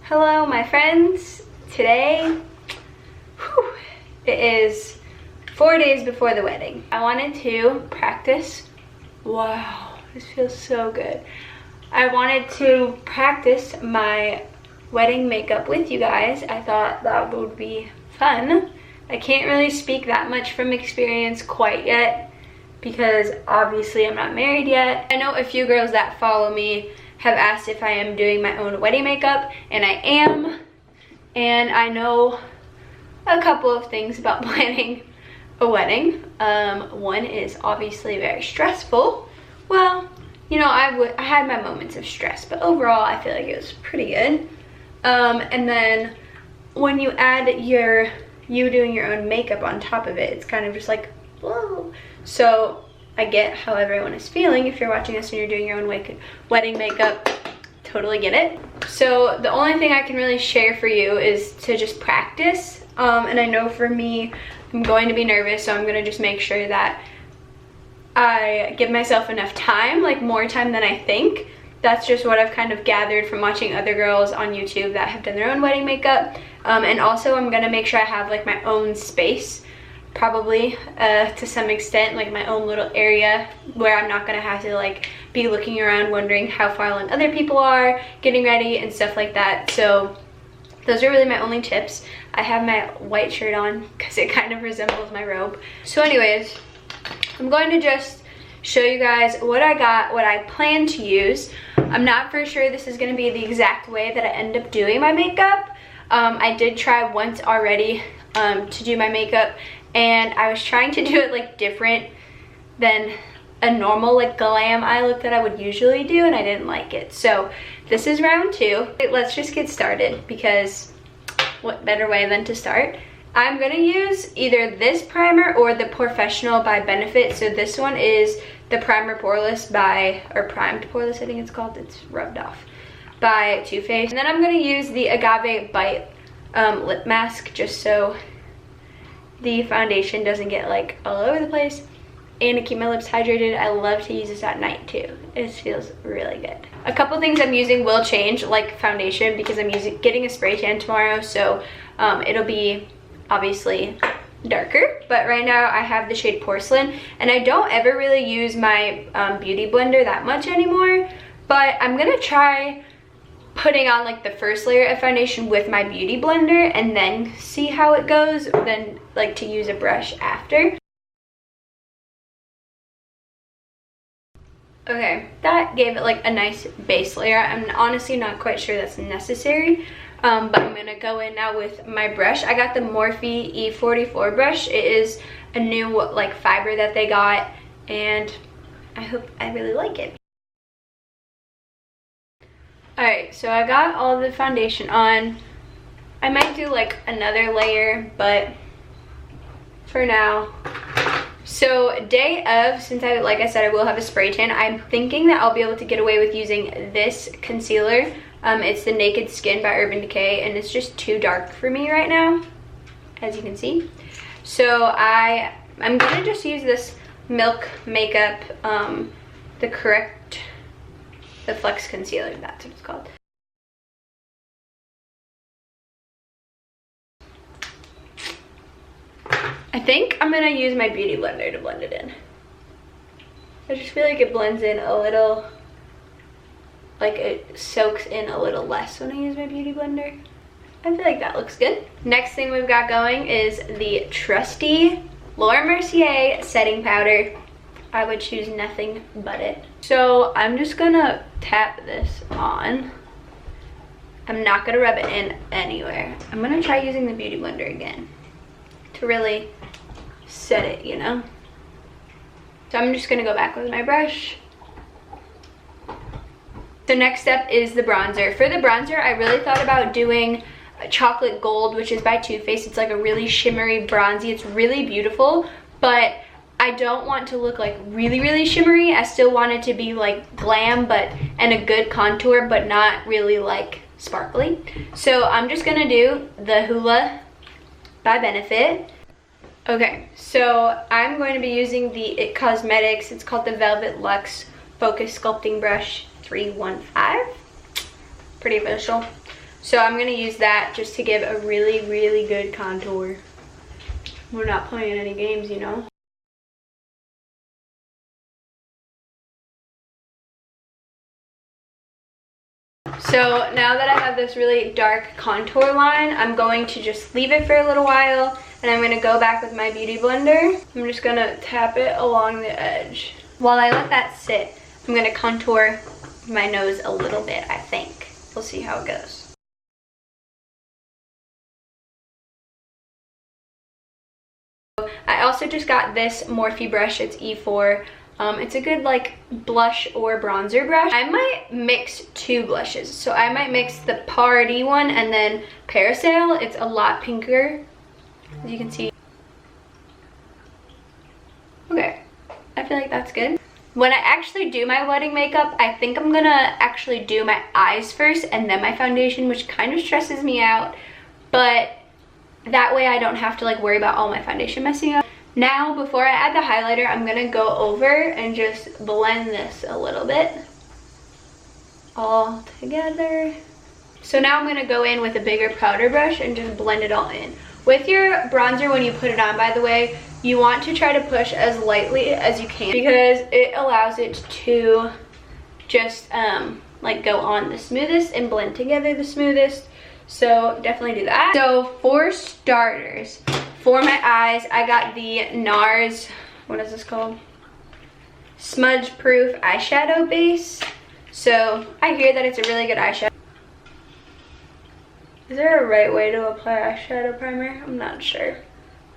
Hello my friends. Today, it is 4 days before the wedding. I wanted to practice. Wow, this feels so good. I wanted to practice my wedding makeup with you guys. I thought that would be fun. I can't really speak that much from experience quite yet because obviously I'm not married yet. I know a few girls that follow me have asked if I am doing my own wedding makeup, and I am. And I know a couple of things about planning a wedding. One is obviously very stressful. Well, you know, I had my moments of stress, but overall I feel like it was pretty good. And then when you add you doing your own makeup on top of it, it's kind of just like, whoa. So I get how everyone is feeling. If you're watching this and you're doing your own wedding makeup, totally get it. So the only thing I can really share for you is to just practice. And I know for me, I'm going to be nervous, so I'm gonna just make sure that I give myself enough time, like more time than I think. That's just what I've kind of gathered from watching other girls on YouTube that have done their own wedding makeup. And also I'm gonna make sure I have like my own space, probably to some extent, like my own little area where I'm not gonna have to like be looking around wondering how far along other people are getting ready and stuff like that. So those are really my only tips. I have my white shirt on because it kind of resembles my robe. So anyways, I'm going to just show you guys what I got, what I plan to use. I'm not for sure this is gonna be the exact way that I end up doing my makeup. I did try once already to do my makeup, and I was trying to do it like different than a normal like glam eye look that I would usually do, and I didn't like it. So this is round 2. Let's just get started, because what better way than to start? I'm gonna use either this primer or the Professional by Benefit. So this one is the Primer Poreless by, or Primed Poreless I think it's called, it's rubbed off, by Too Faced. And then I'm gonna use the Agave Bite lip mask, just so the foundation doesn't get like all over the place, and to keep my lips hydrated. I love to use this at night too. It feels really good. A couple things I'm using will change, like foundation, because I'm getting a spray tan tomorrow, so it'll be obviously darker. But right now I have the shade Porcelain, and I don't ever really use my beauty blender that much anymore, but I'm gonna try putting on like the first layer of foundation with my beauty blender and then see how it goes, then like to use a brush after. Okay, that gave it like a nice base layer. I'm honestly not quite sure that's necessary, but I'm gonna go in now with my brush. I got the Morphe E44 brush. It is a new like fiber that they got, and I really like it. Alright, so I got all the foundation on. I might do like another layer, but for now. So day of, since like I said, I will have a spray tan, I'm thinking that I'll be able to get away with using this concealer. It's the Naked Skin by Urban Decay, and it's just too dark for me right now, as you can see. So I'm gonna just use this Milk Makeup, the Flex Concealer, that's what it's called. I think I'm gonna use my beauty blender to blend it in. I just feel like it blends in a little, like it soaks in a little less when I use my beauty blender. I feel like that looks good. Next thing we've got going is the trusty Laura Mercier setting powder. I would choose nothing but it. So I'm just gonna tap this on. I'm not gonna rub it in anywhere. I'm gonna try using the beauty blender again to really set it, you know? So I'm just gonna go back with my brush. So next step is the bronzer. For the bronzer, I really thought about doing Chocolate Gold, which is by Too Faced. It's like a really shimmery bronzy. It's really beautiful, but I don't want to look like really, really shimmery. I still want it to be like glam, and a good contour, but not really like sparkly. So I'm just gonna do the Hoola by Benefit. Okay, so I'm going to be using the It Cosmetics. It's called the Velvet Luxe Focus Sculpting Brush 315. Pretty official. So I'm gonna use that just to give a really, really good contour. We're not playing any games, you know? So now that I have this really dark contour line, I'm going to just leave it for a little while, and I'm gonna go back with my beauty blender. I'm just gonna tap it along the edge. While I let that sit, I'm gonna contour my nose a little bit, I think. We'll see how it goes. I also just got this Morphe brush, it's E4. It's a good like blush or bronzer brush. I might mix two blushes. So I might mix the Party one and then Parasail. It's a lot pinker, as you can see. Okay, I feel like that's good. When I actually do my wedding makeup, I think I'm gonna actually do my eyes first and then my foundation, which kind of stresses me out. But that way I don't have to like worry about all my foundation messing up. Now, before I add the highlighter, I'm gonna go over and just blend this a little bit all together. So now I'm gonna go in with a bigger powder brush and just blend it all in. With your bronzer, when you put it on, by the way, you want to try to push as lightly as you can because it allows it to just like go on the smoothest and blend together the smoothest. So definitely do that. So for starters, for my eyes, I got the NARS, what is this called? Smudge Proof eyeshadow base. So I hear that it's a really good eyeshadow. Is there a right way to apply eyeshadow primer? I'm not sure,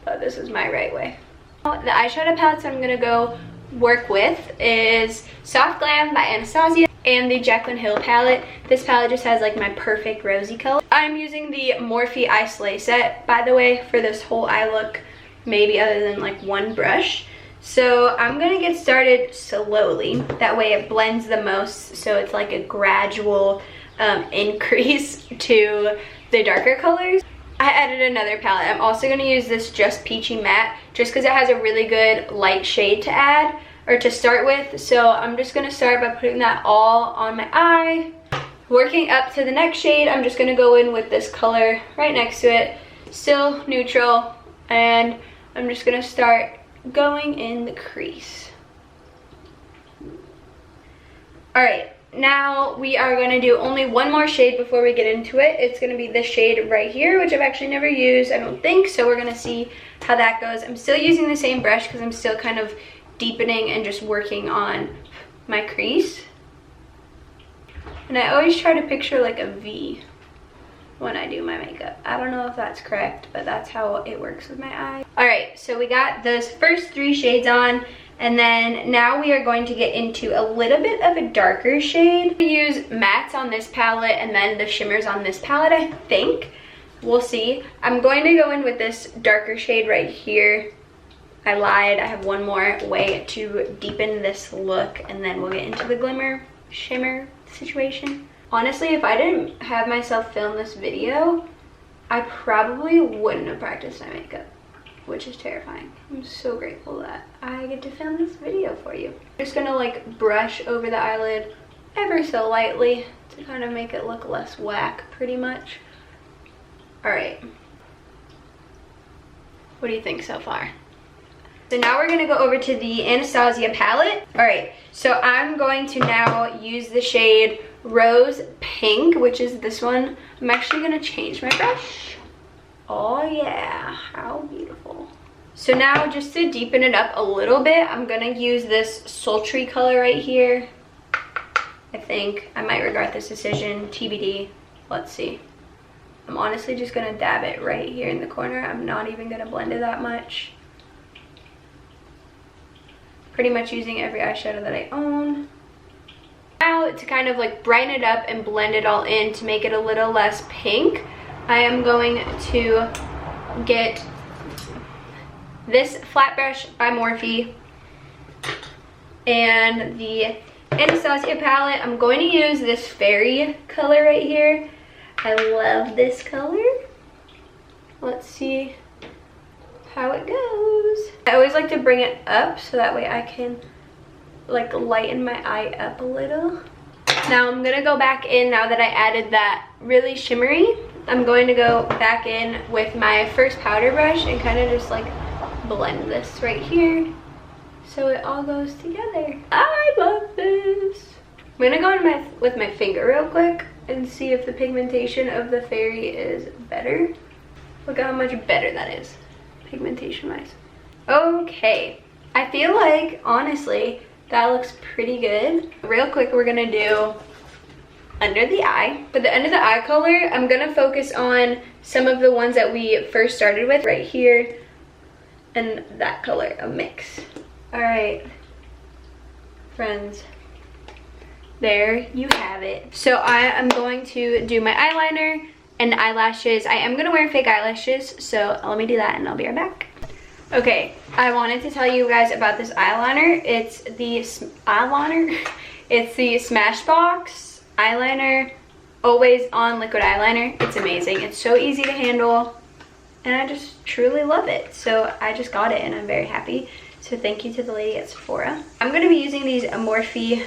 but this is my right way. The eyeshadow palettes I'm gonna go work with is Soft Glam by Anastasia and the Jaclyn Hill palette. This palette just has like my perfect rosy color. I'm using the Morphe Eye Slay set, by the way, for this whole eye look, maybe other than like one brush. So I'm gonna get started slowly. That way it blends the most, so it's like a gradual increase to the darker colors. I added another palette. I'm also gonna use this Just Peachy Matte just because it has a really good light shade to add or to start with. So I'm just gonna start by putting that all on my eye. Working up to the next shade, I'm just gonna go in with this color right next to it, still neutral, and I'm just gonna start going in the crease. All right. Now we are going to do only one more shade before we get into it. It's going to be this shade right here, which I've actually never used, I don't think, so we're going to see how that goes. I'm still using the same brush because I'm still kind of deepening and just working on my crease. And I always try to picture like a V when I do my makeup. I don't know if that's correct, but that's how it works with my eye. All right, so we got those first three shades on. And then now we are going to get into a little bit of a darker shade. I use mattes on this palette and then the shimmers on this palette, I think. We'll see. I'm going to go in with this darker shade right here. I lied, I have one more way to deepen this look and then we'll get into the glimmer shimmer situation. Honestly, if I didn't have myself film this video, I probably wouldn't have practiced my makeup, which is terrifying. I'm so grateful that I get to film this video for you. I'm just gonna like brush over the eyelid ever so lightly to kind of make it look less whack, pretty much. All right. What do you think so far? So now we're gonna go over to the Anastasia palette. All right, so I'm going to now use the shade Rose Pink, which is this one. I'm actually gonna change my brush. Oh yeah, how beautiful. So now just to deepen it up a little bit, I'm gonna use this sultry color right here. I think I might regret this decision, TBD, let's see. I'm honestly just gonna dab it right here in the corner. I'm not even gonna blend it that much. Pretty much using every eyeshadow that I own. Now to kind of like brighten it up and blend it all in to make it a little less pink, I am going to get this flat brush by Morphe and the Anastasia palette. I'm going to use this fairy color right here. I love this color. Let's see how it goes. I always like to bring it up so that way I can like lighten my eye up a little. Now I'm gonna go back in, now that I added that really shimmery, I'm going to go back in with my first powder brush and kind of just like blend this right here so it all goes together. I love this. I'm gonna go in with my finger real quick and see if the pigmentation of the fairy is better. Look at how much better that is, pigmentation wise. Okay, I feel like, honestly, that looks pretty good. Real quick, we're gonna do under the eye. For the under the eye color, I'm gonna focus on some of the ones that we first started with right here and that color, a mix. All right, friends, there you have it. So I am going to do my eyeliner and eyelashes. I am gonna wear fake eyelashes, so let me do that and I'll be right back. Okay, I wanted to tell you guys about this eyeliner. It's the It's the Smashbox eyeliner, always on liquid eyeliner. It's amazing. It's so easy to handle, and I just truly love it. So I just got it and I'm very happy. So thank you to the lady at Sephora. I'm gonna be using these Morphe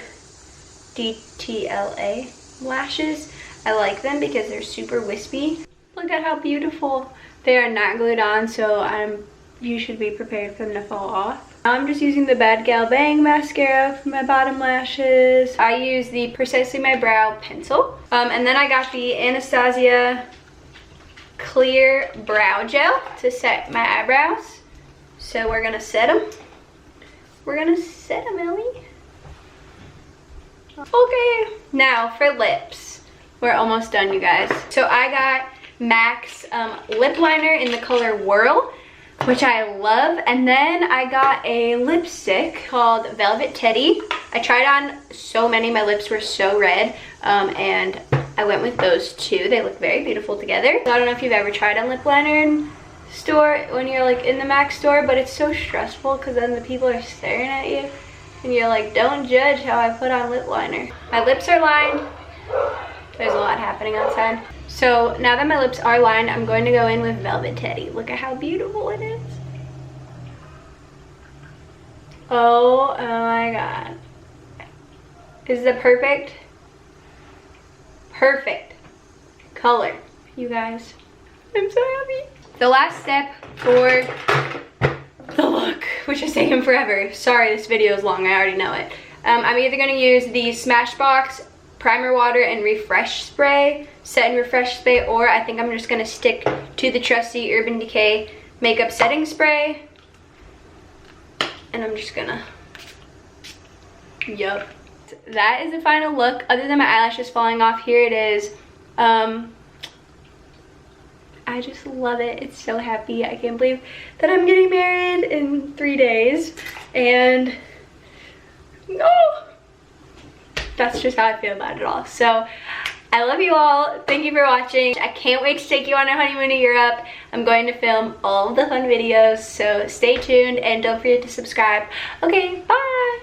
DTLA lashes. I like them because they're super wispy. Look at how beautiful. They are not glued on, so you should be prepared for them to fall off. Now I'm just using the Bad Gal Bang mascara for my bottom lashes. I use the Precisely My Brow pencil. And then I got the Anastasia clear brow gel to set my eyebrows. So we're gonna set them. We're gonna set them, Ellie. Okay, now for lips. We're almost done, you guys. So I got MAC's lip liner in the color Whirl, which I love. And then I got a lipstick called Velvet Teddy. I tried on so many, my lips were so red, and I went with those two. They look very beautiful together. So I don't know if you've ever tried on lip liner in store when you're like in the MAC store, but it's so stressful because then the people are staring at you and you're like, don't judge how I put on lip liner. My lips are lined. There's a lot happening outside. So now that my lips are lined, I'm going to go in with Velvet Teddy. Look at how beautiful it is. Oh my God. This is the perfect color, you guys. I'm so happy. The last step for the look, which has taken forever. Sorry, this video is long, I already know it. I'm either gonna use the Smashbox primer water and refresh spray, set and refresh spray, or I think I'm just gonna stick to the trusty Urban Decay makeup setting spray. And I'm just gonna, yup. That is the final look, other than my eyelashes falling off. Here it is. I just love it. It's so happy. I can't believe that I'm getting married in 3 days. And no, that's just how I feel about it all. So I love you all. Thank you for watching. I can't wait to take you on a honeymoon to Europe. I'm going to film all of the fun videos, so stay tuned and don't forget to subscribe. Okay, bye.